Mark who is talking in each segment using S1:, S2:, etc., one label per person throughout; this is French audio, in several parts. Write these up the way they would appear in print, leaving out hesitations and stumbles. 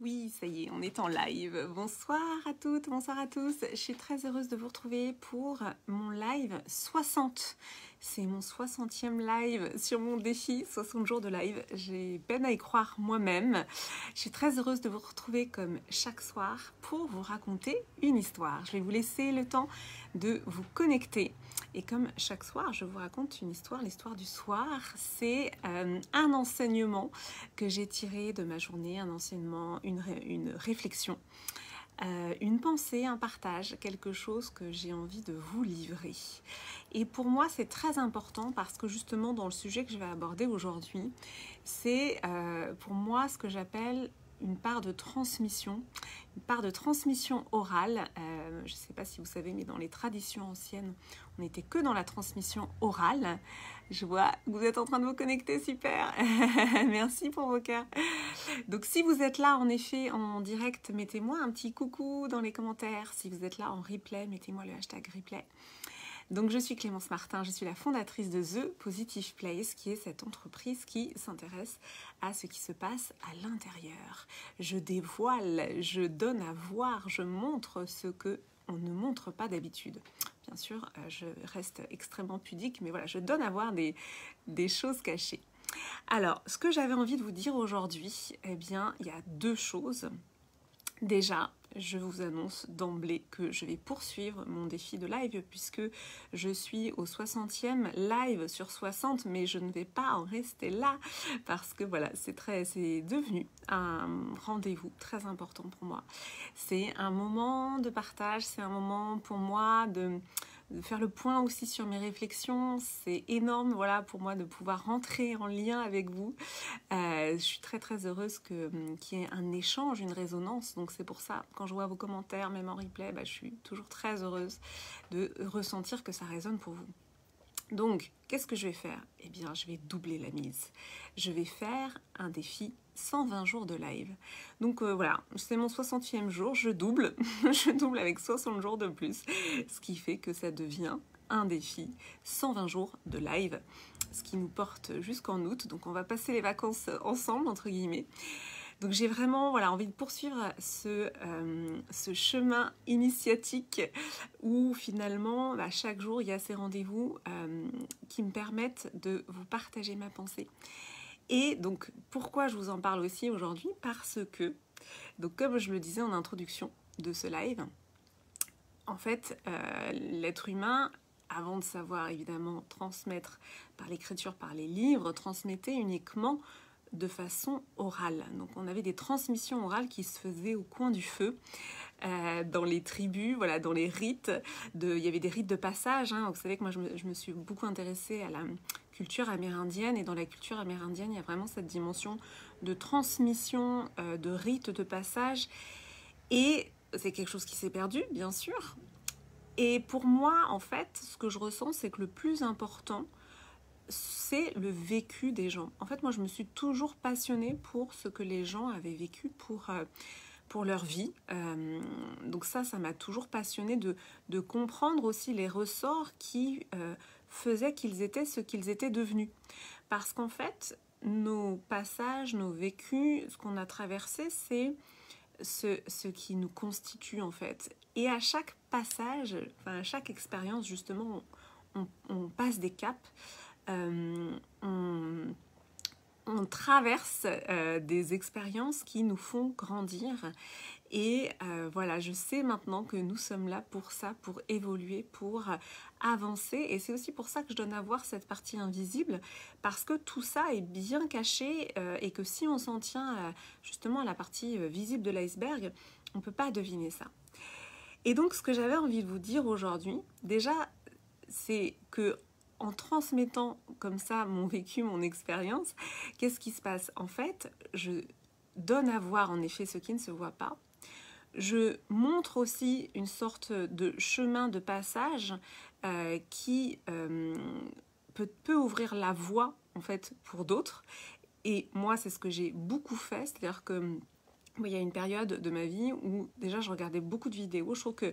S1: Oui, ça y est, on est en live. Bonsoir à toutes, bonsoir à tous. Je suis très heureuse de vous retrouver pour mon live 60. C'est mon 60e live sur mon défi 60 jours de live. J'ai peine à y croire moi-même. Je suis très heureuse de vous retrouver comme chaque soir pour vous raconter une histoire. Je vais vous laisser le temps de vous connecter. Et comme chaque soir, je vous raconte une histoire. L'histoire du soir, c'est un enseignement que j'ai tiré de ma journée, un enseignement, une réflexion, une pensée, un partage, quelque chose que j'ai envie de vous livrer. Et pour moi, c'est très important parce que justement, dans le sujet que je vais aborder aujourd'hui, c'est pour moi ce que j'appelle une part de transmission orale. Je ne sais pas si vous savez, mais dans les traditions anciennes, on n'était que dans la transmission orale. Je vois que vous êtes en train de vous connecter, super. Merci pour vos cœurs. Donc si vous êtes là en effet en direct, mettez-moi un petit coucou dans les commentaires. Si vous êtes là en replay, mettez-moi le hashtag replay. Donc je suis Clémence Martin, je suis la fondatrice de The Positive Place, qui est cette entreprise qui s'intéresse à ce qui se passe à l'intérieur. Je dévoile, je donne à voir, je montre ce que on ne montre pas d'habitude. Bien sûr, je reste extrêmement pudique, mais voilà, je donne à voir des choses cachées. Alors, ce que j'avais envie de vous dire aujourd'hui, eh bien, il y a deux choses. Déjà, je vous annonce d'emblée que je vais poursuivre mon défi de live puisque je suis au 60e live sur 60, mais je ne vais pas en rester là parce que voilà, c'est devenu un rendez-vous très important pour moi. C'est un moment de partage, c'est un moment pour moi de faire le point aussi sur mes réflexions. C'est énorme, voilà, pour moi de pouvoir rentrer en lien avec vous. Je suis très très heureuse qu'il y ait un échange, une résonance. Donc c'est pour ça, quand je vois vos commentaires, même en replay, je suis toujours très heureuse de ressentir que ça résonne pour vous. Donc, qu'est-ce que je vais faire? Eh bien, je vais doubler la mise. Je vais faire un défi 120 jours de live. Donc voilà, c'est mon 60e jour, je double. Je double avec 60 jours de plus. Ce qui fait que ça devient un défi 120 jours de live. Ce qui nous porte jusqu'en août. Donc on va passer les vacances ensemble, entre guillemets. Donc j'ai vraiment envie de poursuivre ce chemin initiatique où finalement chaque jour il y a ces rendez-vous qui me permettent de vous partager ma pensée. Et donc pourquoi je vous en parle aussi aujourd'hui? Parce que, donc comme je le disais en introduction de ce live, en fait l'être humain, avant de savoir évidemment transmettre par l'écriture, par les livres, transmettait uniquement de façon orale. Donc on avait des transmissions orales qui se faisaient au coin du feu, dans les tribus, voilà, dans les rites. Il y avait des rites de passage. Vous savez que moi je me suis beaucoup intéressée à la culture amérindienne, et dans la culture amérindienne il y a vraiment cette dimension de transmission, de rites de passage, et c'est quelque chose qui s'est perdu bien sûr. Et pour moi en fait ce que je ressens, c'est que le plus important, c'est le vécu des gens. En fait, moi, je me suis toujours passionnée pour ce que les gens avaient vécu pour leur vie. Donc ça m'a toujours passionnée de comprendre aussi les ressorts qui faisaient qu'ils étaient ce qu'ils étaient devenus. Parce qu'en fait, nos passages, nos vécus, ce qu'on a traversé, c'est ce qui nous constitue en fait. Et à chaque passage, à chaque expérience, justement, on passe des caps. On traverse des expériences qui nous font grandir, et voilà, je sais maintenant que nous sommes là pour ça, pour évoluer, pour avancer, et c'est aussi pour ça que je donne à voir cette partie invisible, parce que tout ça est bien caché, et que si on s'en tient justement à la partie visible de l'iceberg, on ne peut pas deviner ça. Et donc ce que j'avais envie de vous dire aujourd'hui, déjà, c'est que en transmettant comme ça mon vécu, mon expérience, qu'est-ce qui se passe? En fait, je donne à voir en effet ce qui ne se voit pas. Je montre aussi une sorte de chemin de passage qui peut ouvrir la voie en fait pour d'autres. Et moi, c'est ce que j'ai beaucoup fait, c'est-à-dire que il y a une période de ma vie où déjà je regardais beaucoup de vidéos. Je trouve que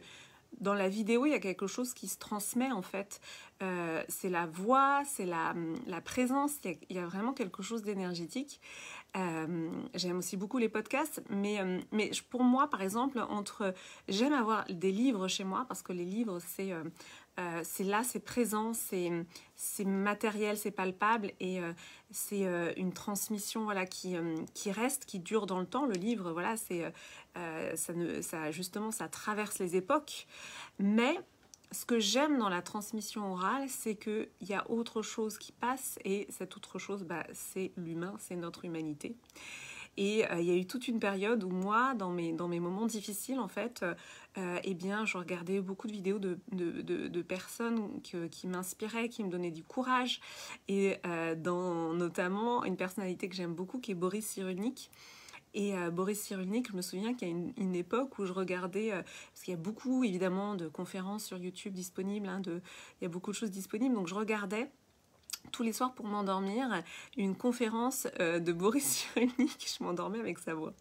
S1: dans la vidéo, il y a quelque chose qui se transmet en fait. C'est la voix, c'est la présence, il y a vraiment quelque chose d'énergétique. J'aime aussi beaucoup les podcasts, mais pour moi, par exemple, j'aime avoir des livres chez moi, parce que les livres, c'est là, c'est présent, c'est matériel, c'est palpable, et c'est une transmission voilà, qui reste, qui dure dans le temps. Le livre, voilà, justement, ça traverse les époques. Mais ce que j'aime dans la transmission orale, c'est qu'il y a autre chose qui passe, et cette autre chose, c'est l'humain, c'est notre humanité. Et il y a eu toute une période où moi, dans mes moments difficiles, en fait, eh bien, je regardais beaucoup de vidéos de personnes qui m'inspiraient, qui me donnaient du courage. Et notamment une personnalité que j'aime beaucoup, qui est Boris Cyrulnik. Et Boris Cyrulnik, je me souviens qu'il y a une époque où je regardais, parce qu'il y a beaucoup évidemment de conférences sur YouTube disponibles, il y a beaucoup de choses disponibles, donc je regardais tous les soirs pour m'endormir une conférence de Boris Cyrulnik. Je m'endormais avec sa voix.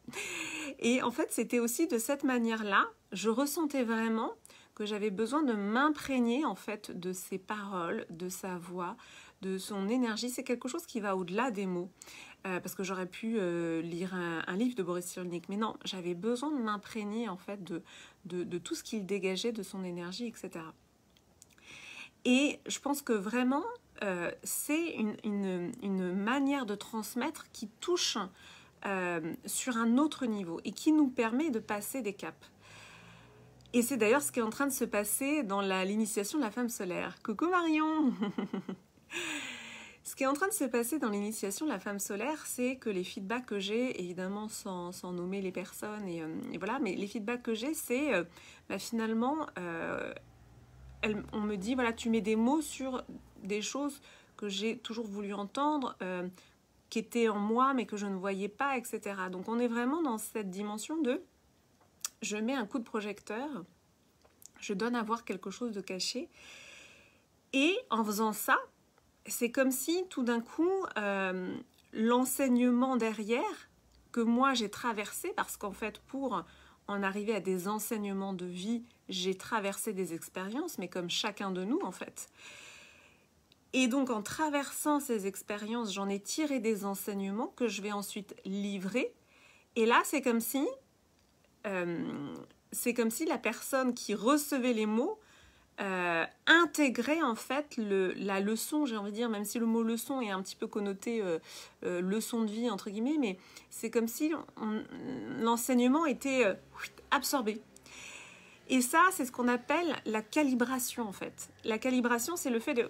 S1: Et en fait, c'était aussi de cette manière-là, je ressentais vraiment que j'avais besoin de m'imprégner en fait de ses paroles, de sa voix, de son énergie. C'est quelque chose qui va au-delà des mots. Parce que j'aurais pu lire un livre de Boris Cyrulnik, mais non, j'avais besoin de m'imprégner en fait de tout ce qu'il dégageait, de son énergie, etc. Et je pense que vraiment, c'est une manière de transmettre qui touche sur un autre niveau et qui nous permet de passer des caps. Et c'est d'ailleurs ce qui est en train de se passer dans l'initiation de la femme solaire. Coucou Marion. Ce qui est en train de se passer dans l'initiation de la femme solaire, c'est que les feedbacks que j'ai, évidemment sans nommer les personnes, et voilà, mais les feedbacks que j'ai, c'est finalement, on me dit, voilà, tu mets des mots sur des choses que j'ai toujours voulu entendre, qui étaient en moi, mais que je ne voyais pas, etc. Donc on est vraiment dans cette dimension de, je mets un coup de projecteur, je donne à voir quelque chose de caché, et en faisant ça, c'est comme si tout d'un coup, l'enseignement derrière, que moi j'ai traversé, parce qu'en fait pour en arriver à des enseignements de vie, j'ai traversé des expériences, mais comme chacun de nous en fait. Et donc en traversant ces expériences, j'en ai tiré des enseignements que je vais ensuite livrer. Et là c'est comme si la personne qui recevait les mots intégrer en fait la leçon, j'ai envie de dire, même si le mot leçon est un petit peu connoté leçon de vie entre guillemets, mais c'est comme si l'enseignement était absorbé. Et ça, c'est ce qu'on appelle la calibration en fait. La calibration, c'est le fait de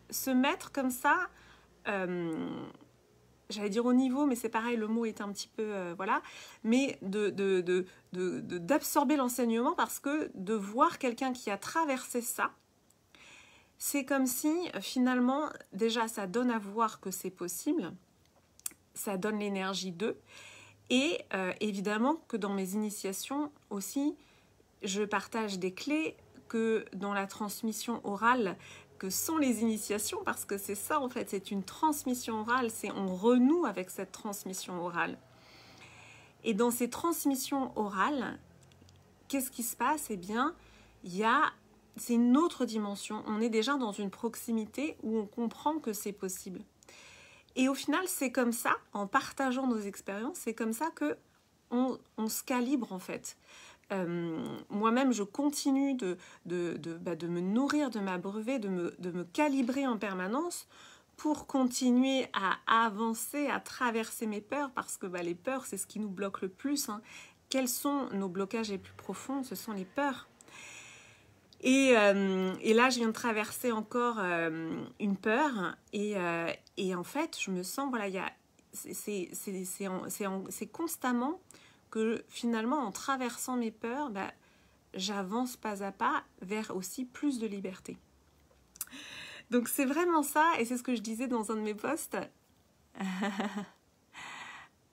S1: se mettre comme ça, j'allais dire au niveau, mais c'est pareil, le mot est un petit peu, voilà, mais d'absorber l'enseignement, parce que de voir quelqu'un qui a traversé ça, c'est comme si finalement, déjà ça donne à voir que c'est possible, ça donne l'énergie d'eux, et évidemment que dans mes initiations aussi, je partage des clés que dans la transmission orale, que sont les initiations, parce que c'est ça en fait, c'est une transmission orale, on renoue avec cette transmission orale. Et dans ces transmissions orales, qu'est-ce qui se passe? Eh bien, c'est une autre dimension, on est déjà dans une proximité où on comprend que c'est possible. Et au final, c'est comme ça, en partageant nos expériences, c'est comme ça que on se calibre en fait. Moi-même, je continue de me nourrir, de m'abreuver, de me calibrer en permanence pour continuer à avancer, à traverser mes peurs, parce que les peurs, c'est ce qui nous bloque le plus. Quels sont nos blocages les plus profonds? Ce sont les peurs. Et là, je viens de traverser encore une peur, et en fait, je me sens, voilà, c'est constamment que finalement, en traversant mes peurs, j'avance pas à pas vers aussi plus de liberté. Donc c'est vraiment ça, et c'est ce que je disais dans un de mes posts.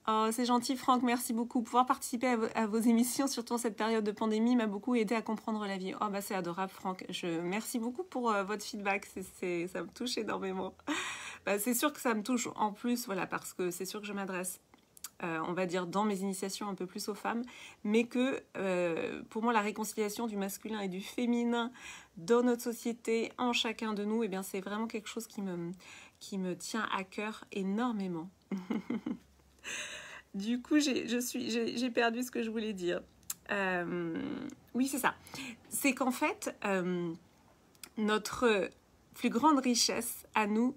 S1: Oh, c'est gentil Franck, merci beaucoup. Pouvoir participer à vos émissions, surtout en cette période de pandémie, m'a beaucoup aidé à comprendre la vie. Oh c'est adorable Franck, merci beaucoup pour votre feedback, ça me touche énormément. C'est sûr que ça me touche en plus, voilà, parce que c'est sûr que je m'adresse on va dire, dans mes initiations un peu plus aux femmes, mais que pour moi, la réconciliation du masculin et du féminin dans notre société, en chacun de nous, eh bien, c'est vraiment quelque chose qui me tient à cœur énormément. Du coup, j'ai perdu ce que je voulais dire. Oui, c'est ça. C'est qu'en fait, notre plus grande richesse à nous,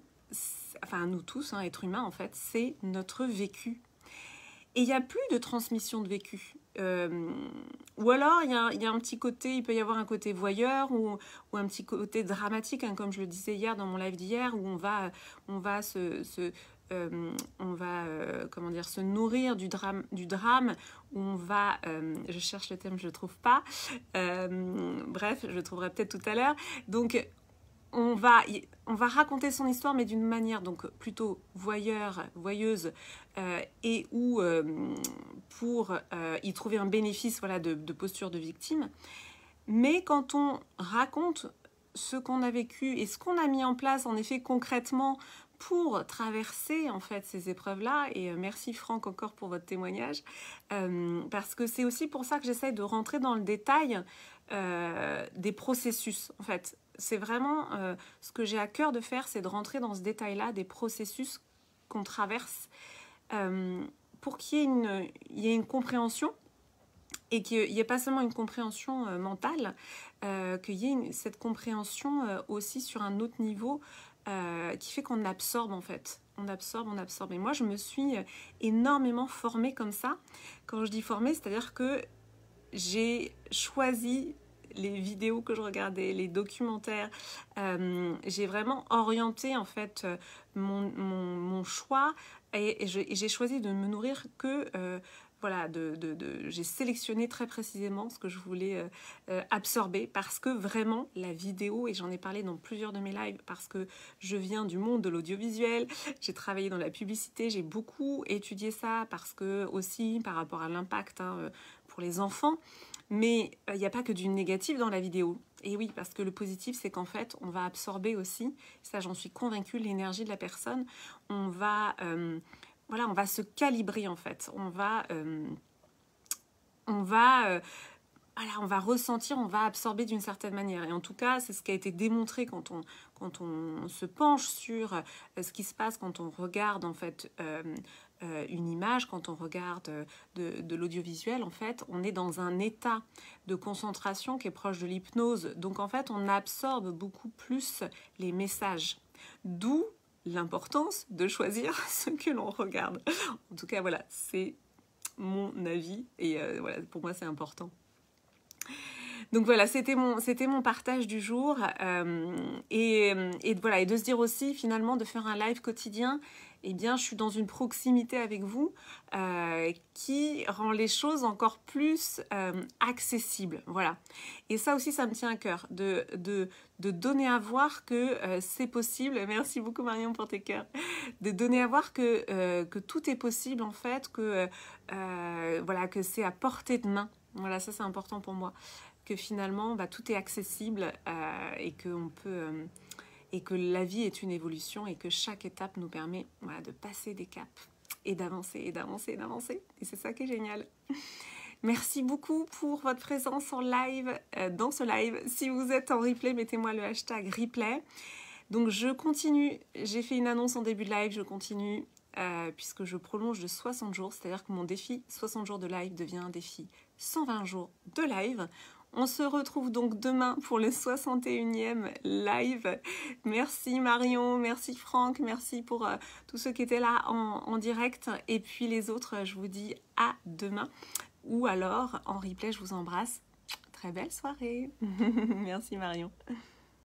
S1: enfin à nous tous, hein, êtres humains en fait, c'est notre vécu. Et il n'y a plus de transmission de vécu. Ou alors, il y a un petit côté, il peut y avoir un côté voyeur ou un petit côté dramatique, hein, comme je le disais hier dans mon live d'hier, où on va comment dire, se nourrir du drame, où on va, je cherche le thème, je ne le trouve pas, bref, je le trouverai peut-être tout à l'heure, donc on va raconter son histoire, mais d'une manière donc plutôt voyeuse, et ou pour y trouver un bénéfice, voilà, de posture de victime. Mais quand on raconte ce qu'on a vécu et ce qu'on a mis en place, en effet, concrètement, pour traverser en fait ces épreuves-là, et merci Franck encore pour votre témoignage, parce que c'est aussi pour ça que j'essaye de rentrer dans le détail des processus. En fait, c'est vraiment ce que j'ai à cœur de faire, c'est de rentrer dans ce détail-là des processus qu'on traverse pour qu'il y ait une compréhension, et qu'il n'y ait pas seulement une compréhension mentale, qu'il y ait cette compréhension aussi sur un autre niveau qui fait qu'on absorbe en fait. On absorbe. Et moi, je me suis énormément formée comme ça. Quand je dis formée, c'est-à-dire que j'ai choisi les vidéos que je regardais, les documentaires. J'ai vraiment orienté en fait mon choix et j'ai choisi de me nourrir que... voilà, j'ai sélectionné très précisément ce que je voulais absorber, parce que vraiment la vidéo, et j'en ai parlé dans plusieurs de mes lives, parce que je viens du monde de l'audiovisuel, j'ai travaillé dans la publicité, j'ai beaucoup étudié ça, parce que aussi par rapport à l'impact pour les enfants, mais il n'y a pas que du négatif dans la vidéo. Et oui, parce que le positif, c'est qu'en fait, on va absorber aussi, ça j'en suis convaincue, l'énergie de la personne, on va se calibrer en fait. On va ressentir, on va absorber d'une certaine manière. Et en tout cas, c'est ce qui a été démontré quand on se penche sur ce qui se passe quand on regarde en fait une image, quand on regarde de l'audiovisuel. En fait, on est dans un état de concentration qui est proche de l'hypnose. Donc en fait, on absorbe beaucoup plus les messages. D'où l'importance de choisir ce que l'on regarde. En tout cas, voilà, c'est mon avis et voilà, pour moi, c'est important. Donc voilà, c'était mon partage du jour et voilà, et de se dire aussi finalement de faire un live quotidien, eh bien je suis dans une proximité avec vous qui rend les choses encore plus accessibles, voilà. Et ça aussi, ça me tient à cœur de donner à voir que c'est possible. Merci beaucoup Marion pour tes cœurs. De donner à voir que tout est possible en fait, que voilà, que c'est à portée de main. Voilà, ça c'est important pour moi. Que finalement tout est accessible et que la vie est une évolution et que chaque étape nous permet de passer des caps et d'avancer et d'avancer et d'avancer. Et c'est ça qui est génial. Merci beaucoup pour votre présence en live, dans ce live. Si vous êtes en replay, mettez-moi le hashtag replay. Donc je continue, j'ai fait une annonce en début de live, je continue puisque je prolonge de 60 jours, c'est-à-dire que mon défi 60 jours de live devient un défi 120 jours de live. On se retrouve donc demain pour le 61e live. Merci Marion, merci Franck, merci pour tous ceux qui étaient là en direct. Et puis les autres, je vous dis à demain. Ou alors en replay, je vous embrasse. Très belle soirée. Merci Marion.